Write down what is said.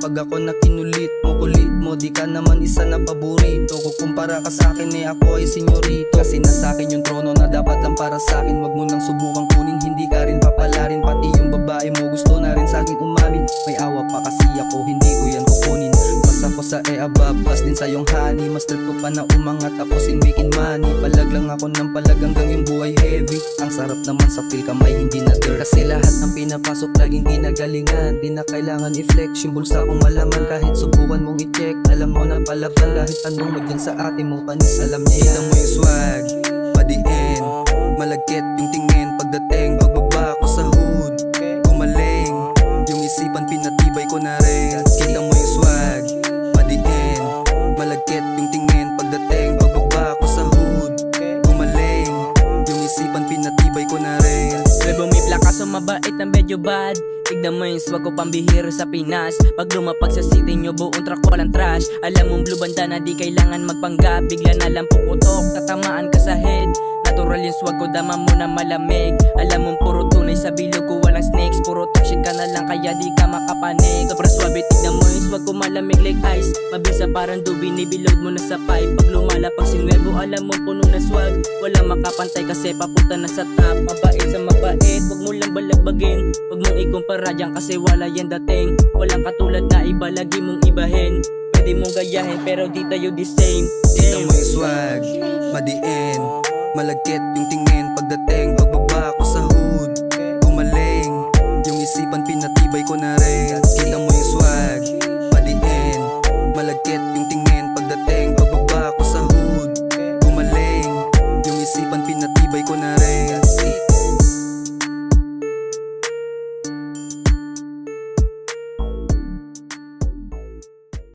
Pag ako na kinulit mo, kulit mo, di ka naman isa na paborito. Kukumpara ka sa akin ako ay senyorito. Kasi nasa akin yung trono na dapat lang para sa akin. Wag mo nang subukang kunin, hindi ka rin papalarin. Pati yung babae mo gusto na rin sa akin umamin. May awa pa kasi ako, hindi ko yan kukunin. Basta ko sa above, pas din sa yung honey. Mas trip ko pa na umangat tapos in making money. Palag lang ako ng palag hanggang yung buhay heavy. Ang sarap naman sa feel kamay hindi na dirt. Kasi lahat ng pinapasok laging ginagalingan. Di na kailangan i-flex yung bulsa kong malaman. Kahit subukan mong i-check, alam mo na palaban. Kahit anong magyan sa ating mong panis, alam niya yan. Kita mo yung swag, padiin, malagkit yung tingin. Pagdating, pagbaba ko sa hood, gumaling, yung isipan pinatibay ko na rin. Kita mo yung swag, padiin, malagkit yung tingin. Pagdating, pagbaba ko sa hood, gumaling, yung isipan pinatibay ko na rin. Bebo may plaka so mabait na medyo bad. Tignan mo yung swag ko pambihiro sa Pinas. Pag lumapag sa city nyo buong truck walang trash. Alam mong blue banda na di kailangan magpanggap. Bigla na lang puputok, tatamaan ka sa head. Natural yung swag ko, dama mo na malamig. Alam mong puro tunay sa bilog ko walang snakes. Puro toxic ka na lang kaya di ka makapanig. Sobra swabe, tignan mo yung swag ko malamig like ice. Mabisa parang dubi, nibilod mo na sa pipe. Pag lumalapag si Nuevo, alam mo puno na swag. Walang makapantay kasi papunta na sa top. Mabait sa mabait, wag mo lang balagbagin. Wag mong ikumpara dyan kasi wala yan dating. Walang katulad na iba, lagi mong ibahin. Pwede mong gayahin pero di tayo the same. Kita mo yung swag, madiin, malagkit yung tingin.